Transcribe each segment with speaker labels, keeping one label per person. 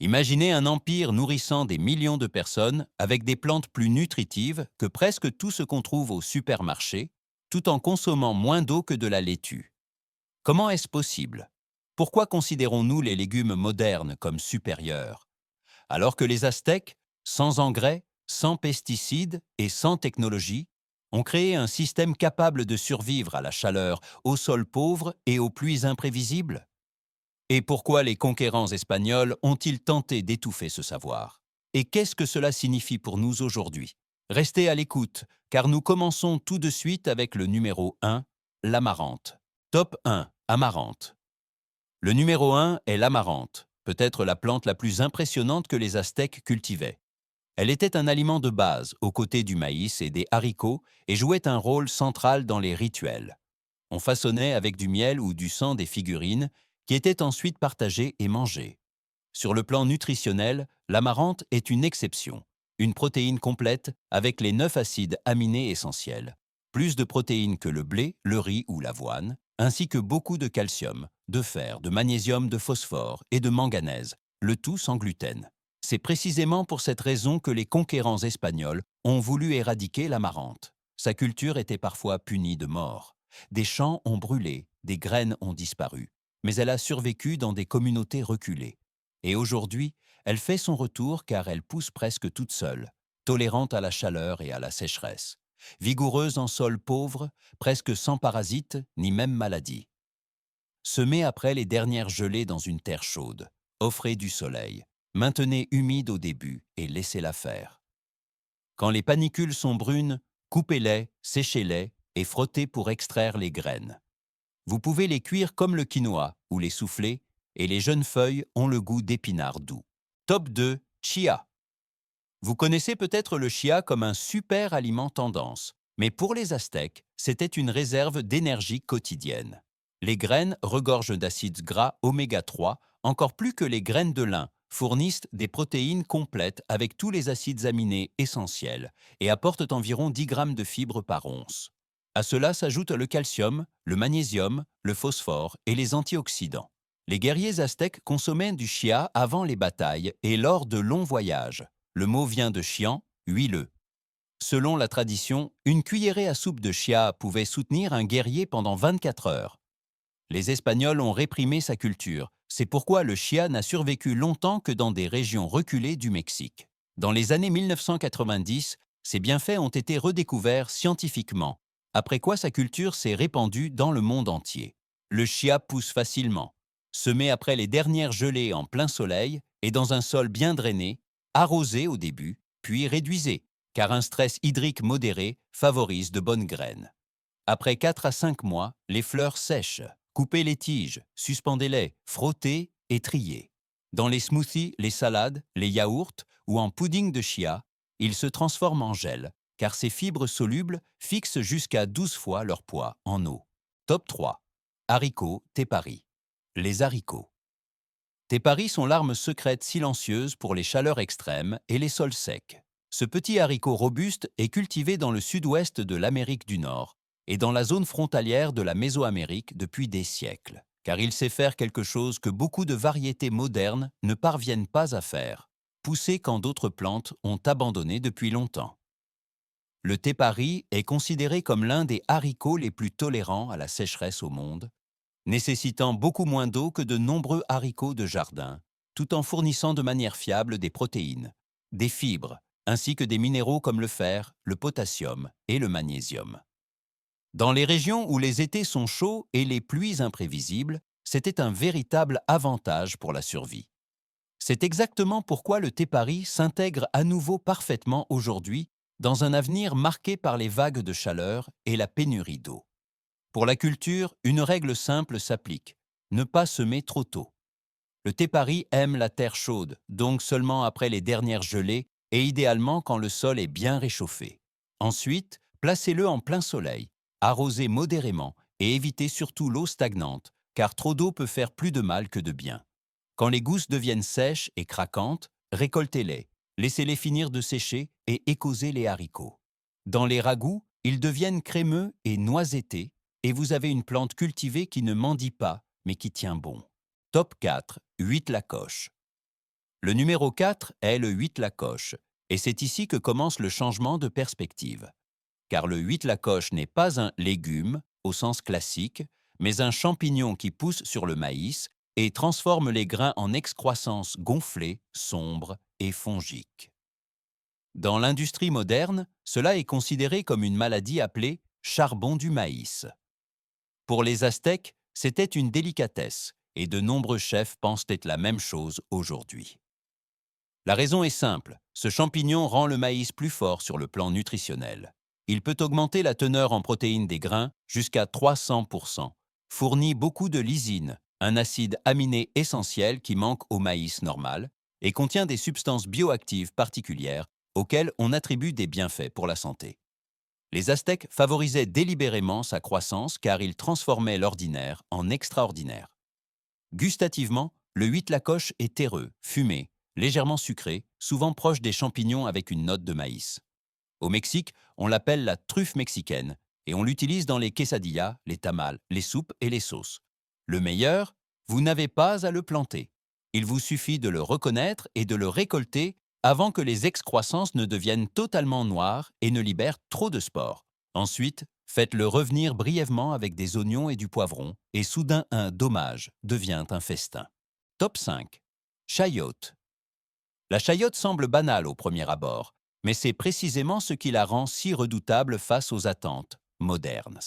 Speaker 1: Imaginez un empire nourrissant des millions de personnes avec des plantes plus nutritives que presque tout ce qu'on trouve au supermarché, tout en consommant moins d'eau que de la laitue. Comment est-ce possible? Pourquoi considérons-nous les légumes modernes comme supérieurs? Alors que les Aztèques, sans engrais, sans pesticides et sans technologie, ont créé un système capable de survivre à la chaleur, aux sols pauvres et aux pluies imprévisibles? Et pourquoi les conquérants espagnols ont-ils tenté d'étouffer ce savoir? Et qu'est-ce que cela signifie pour nous aujourd'hui? Restez à l'écoute, car nous commençons tout de suite avec le numéro 1, l'amarante. Top 1, amarante. Le numéro 1 est l'amarante, peut-être la plante la plus impressionnante que les Aztèques cultivaient. Elle était un aliment de base, aux côtés du maïs et des haricots, et jouait un rôle central dans les rituels. On façonnait avec du miel ou du sang des figurines, qui étaient ensuite partagées et mangées. Sur le plan nutritionnel, l'amarante est une exception. Une protéine complète avec les 9 acides aminés essentiels. Plus de protéines que le blé, le riz ou l'avoine, ainsi que beaucoup de calcium, de fer, de magnésium, de phosphore et de manganèse, le tout sans gluten. C'est précisément pour cette raison que les conquérants espagnols ont voulu éradiquer l'amarante. Sa culture était parfois punie de mort. Des champs ont brûlé, des graines ont disparu, mais elle a survécu dans des communautés reculées. Et aujourd'hui, elle fait son retour car elle pousse presque toute seule, tolérante à la chaleur et à la sécheresse, vigoureuse en sol pauvre, presque sans parasites ni même maladies. Semez après les dernières gelées dans une terre chaude, offrez du soleil, maintenez humide au début et laissez-la faire. Quand les panicules sont brunes, coupez-les, séchez-les et frottez pour extraire les graines. Vous pouvez les cuire comme le quinoa ou les souffler, et les jeunes feuilles ont le goût d'épinards doux. Top 2, chia. Vous connaissez peut-être le chia comme un super aliment tendance, mais pour les Aztèques, c'était une réserve d'énergie quotidienne. Les graines regorgent d'acides gras oméga 3, encore plus que les graines de lin, fournissent des protéines complètes avec tous les acides aminés essentiels et apportent environ 10 grammes de fibres par once. À cela s'ajoutent le calcium, le magnésium, le phosphore et les antioxydants. Les guerriers aztèques consommaient du chia avant les batailles et lors de longs voyages. Le mot vient de chian, huileux. Selon la tradition, une cuillerée à soupe de chia pouvait soutenir un guerrier pendant 24 heures. Les Espagnols ont réprimé sa culture. C'est pourquoi le chia n'a survécu longtemps que dans des régions reculées du Mexique. Dans les années 1990, ses bienfaits ont été redécouverts scientifiquement, après quoi sa culture s'est répandue dans le monde entier. Le chia pousse facilement. Semé après les dernières gelées en plein soleil et dans un sol bien drainé, arrosé au début, puis réduisez, car un stress hydrique modéré favorise de bonnes graines. Après 4 à 5 mois, les fleurs sèchent. Coupez les tiges, suspendez-les, frottez et triez. Dans les smoothies, les salades, les yaourts ou en pudding de chia, ils se transforment en gel, car ces fibres solubles fixent jusqu'à 12 fois leur poids en eau. Top 3. Haricots tepari. Les haricots. Tepari sont l'arme secrète silencieuse pour les chaleurs extrêmes et les sols secs. Ce petit haricot robuste est cultivé dans le sud-ouest de l'Amérique du Nord et dans la zone frontalière de la Mésoamérique depuis des siècles, car il sait faire quelque chose que beaucoup de variétés modernes ne parviennent pas à faire, pousser quand d'autres plantes ont abandonné depuis longtemps. Le tepari est considéré comme l'un des haricots les plus tolérants à la sécheresse au monde, nécessitant beaucoup moins d'eau que de nombreux haricots de jardin, tout en fournissant de manière fiable des protéines, des fibres, ainsi que des minéraux comme le fer, le potassium et le magnésium. Dans les régions où les étés sont chauds et les pluies imprévisibles, c'était un véritable avantage pour la survie. C'est exactement pourquoi le tepari s'intègre à nouveau parfaitement aujourd'hui dans un avenir marqué par les vagues de chaleur et la pénurie d'eau. Pour la culture, une règle simple s'applique: ne pas semer trop tôt. Le tepari aime la terre chaude, donc seulement après les dernières gelées et idéalement quand le sol est bien réchauffé. Ensuite, placez-le en plein soleil, arrosez modérément et évitez surtout l'eau stagnante, car trop d'eau peut faire plus de mal que de bien. Quand les gousses deviennent sèches et craquantes, récoltez-les, laissez-les finir de sécher et écausez les haricots. Dans les ragoûts, ils deviennent crémeux et noisettés, et vous avez une plante cultivée qui ne mendie pas, mais qui tient bon. Top 4, huître la coche. Le numéro 4 est le huitlacoche, et c'est ici que commence le changement de perspective. Car le huitlacoche n'est pas un légume au sens classique, mais un champignon qui pousse sur le maïs et transforme les grains en excroissance gonflée, sombre et fongique. Dans l'industrie moderne, cela est considéré comme une maladie appelée charbon du maïs. Pour les Aztèques, c'était une délicatesse, et de nombreux chefs pensent être la même chose aujourd'hui. La raison est simple, ce champignon rend le maïs plus fort sur le plan nutritionnel. Il peut augmenter la teneur en protéines des grains jusqu'à 300%, fournit beaucoup de lysine, un acide aminé essentiel qui manque au maïs normal, et contient des substances bioactives particulières auxquelles on attribue des bienfaits pour la santé. Les Aztèques favorisaient délibérément sa croissance car ils transformaient l'ordinaire en extraordinaire. Gustativement, le huitlacoche est terreux, fumé, légèrement sucré, souvent proche des champignons avec une note de maïs. Au Mexique, on l'appelle la truffe mexicaine et on l'utilise dans les quesadillas, les tamales, les soupes et les sauces. Le meilleur, vous n'avez pas à le planter. Il vous suffit de le reconnaître et de le récolter avant que les excroissances ne deviennent totalement noires et ne libèrent trop de spores. Ensuite, faites-le revenir brièvement avec des oignons et du poivron, et soudain un dommage devient un festin. Top 5. Chayote. La chayote semble banale au premier abord, mais c'est précisément ce qui la rend si redoutable face aux attentes modernes.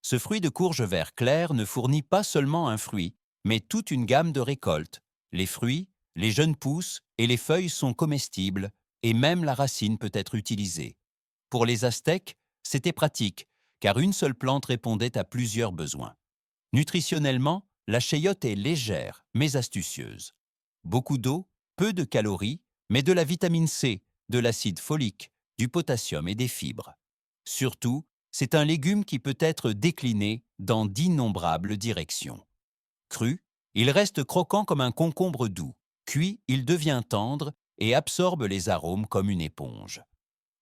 Speaker 1: Ce fruit de courge vert clair ne fournit pas seulement un fruit, mais toute une gamme de récoltes. Les fruits, les jeunes pousses et les feuilles sont comestibles, et même la racine peut être utilisée. Pour les Aztèques, c'était pratique, car une seule plante répondait à plusieurs besoins. Nutritionnellement, la chayote est légère, mais astucieuse. Beaucoup d'eau, peu de calories, mais de la vitamine C, de l'acide folique, du potassium et des fibres. Surtout, c'est un légume qui peut être décliné dans d'innombrables directions. Cru, il reste croquant comme un concombre doux. Cuit, il devient tendre et absorbe les arômes comme une éponge.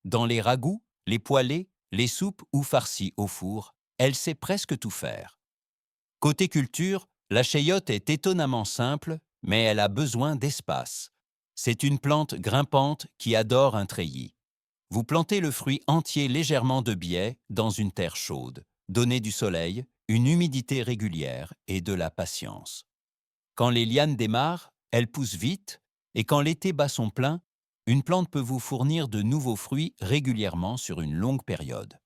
Speaker 1: Dans les ragoûts, les poêlés, les soupes ou farcis au four, elle sait presque tout faire. Côté culture, la chayote est étonnamment simple, mais elle a besoin d'espace. C'est une plante grimpante qui adore un treillis. Vous plantez le fruit entier légèrement de biais dans une terre chaude. Donnez du soleil, une humidité régulière et de la patience. Quand les lianes démarrent, elles poussent vite, et quand l'été bat son plein, une plante peut vous fournir de nouveaux fruits régulièrement sur une longue période.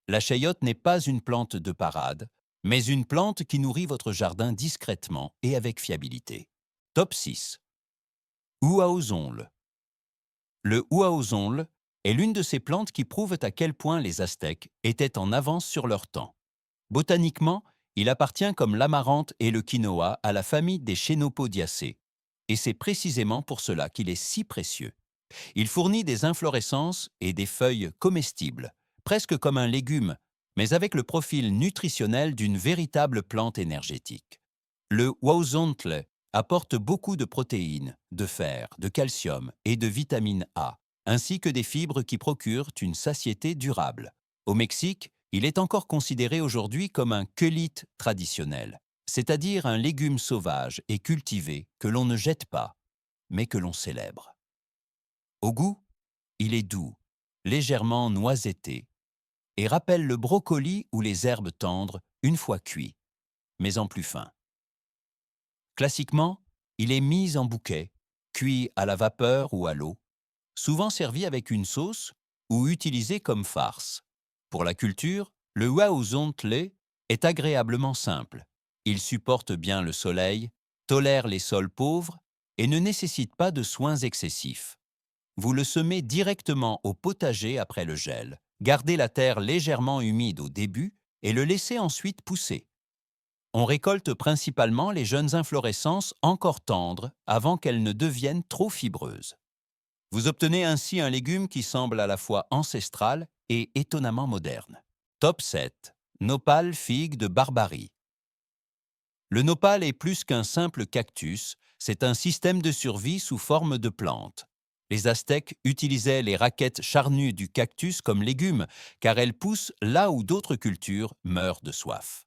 Speaker 1: La chayote n'est pas une plante de parade, mais une plante qui nourrit votre jardin discrètement et avec fiabilité. Top 6. Huaozonle. Le huaozonle est l'une de ces plantes qui prouvent à quel point les Aztèques étaient en avance sur leur temps. Botaniquement, il appartient comme l'amarante et le quinoa à la famille des Chenopodiaceae, et c'est précisément pour cela qu'il est si précieux. Il fournit des inflorescences et des feuilles comestibles, presque comme un légume, mais avec le profil nutritionnel d'une véritable plante énergétique. Le huauzontle apporte beaucoup de protéines, de fer, de calcium et de vitamine A, ainsi que des fibres qui procurent une satiété durable. Au Mexique, il est encore considéré aujourd'hui comme un quelite traditionnel, c'est-à-dire un légume sauvage et cultivé que l'on ne jette pas, mais que l'on célèbre. Au goût, il est doux, légèrement noisetté, et rappelle le brocoli ou les herbes tendres une fois cuits, mais en plus fin. Classiquement, il est mis en bouquet, cuit à la vapeur ou à l'eau, souvent servi avec une sauce ou utilisé comme farce. Pour la culture, le huauzontle est agréablement simple. Il supporte bien le soleil, tolère les sols pauvres et ne nécessite pas de soins excessifs. Vous le semez directement au potager après le gel. Gardez la terre légèrement humide au début et le laissez ensuite pousser. On récolte principalement les jeunes inflorescences encore tendres avant qu'elles ne deviennent trop fibreuses. Vous obtenez ainsi un légume qui semble à la fois ancestral et étonnamment moderne. Top 7. Nopal figue de Barbarie. Le nopal est plus qu'un simple cactus, c'est un système de survie sous forme de plante. Les Aztèques utilisaient les raquettes charnues du cactus comme légumes, car elles poussent là où d'autres cultures meurent de soif.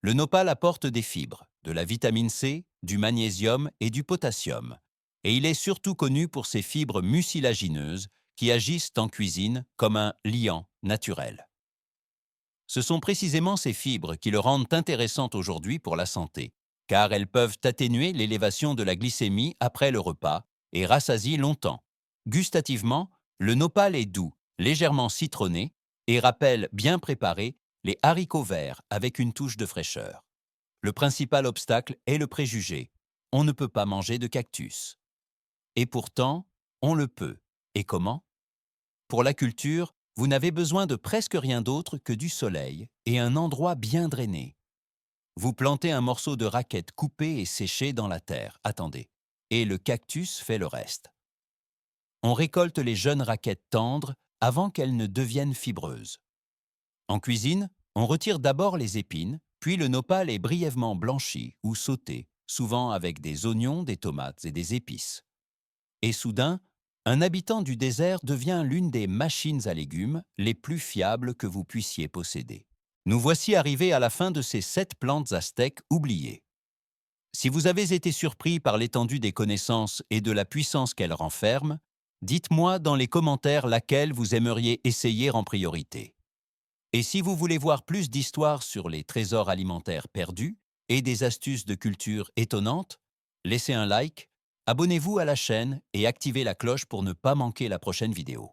Speaker 1: Le nopal apporte des fibres, de la vitamine C, du magnésium et du potassium. Et il est surtout connu pour ses fibres mucilagineuses qui agissent en cuisine comme un liant naturel. Ce sont précisément ces fibres qui le rendent intéressant aujourd'hui pour la santé, car elles peuvent atténuer l'élévation de la glycémie après le repas et rassasient longtemps. Gustativement, le nopal est doux, légèrement citronné et rappelle, bien préparé, les haricots verts avec une touche de fraîcheur. Le principal obstacle est le préjugé. On ne peut pas manger de cactus. Et pourtant, on le peut. Et comment? Pour la culture, vous n'avez besoin de presque rien d'autre que du soleil et un endroit bien drainé. Vous plantez un morceau de raquette coupé et séché dans la terre, attendez, et le cactus fait le reste. On récolte les jeunes raquettes tendres avant qu'elles ne deviennent fibreuses. En cuisine, on retire d'abord les épines, puis le nopal est brièvement blanchi ou sauté, souvent avec des oignons, des tomates et des épices. Et soudain, un habitant du désert devient l'une des machines à légumes les plus fiables que vous puissiez posséder. Nous voici arrivés à la fin de ces 7 plantes aztèques oubliées. Si vous avez été surpris par l'étendue des connaissances et de la puissance qu'elles renferment, dites-moi dans les commentaires laquelle vous aimeriez essayer en priorité. Et si vous voulez voir plus d'histoires sur les trésors alimentaires perdus et des astuces de culture étonnantes, laissez un like, abonnez-vous à la chaîne et activez la cloche pour ne pas manquer la prochaine vidéo.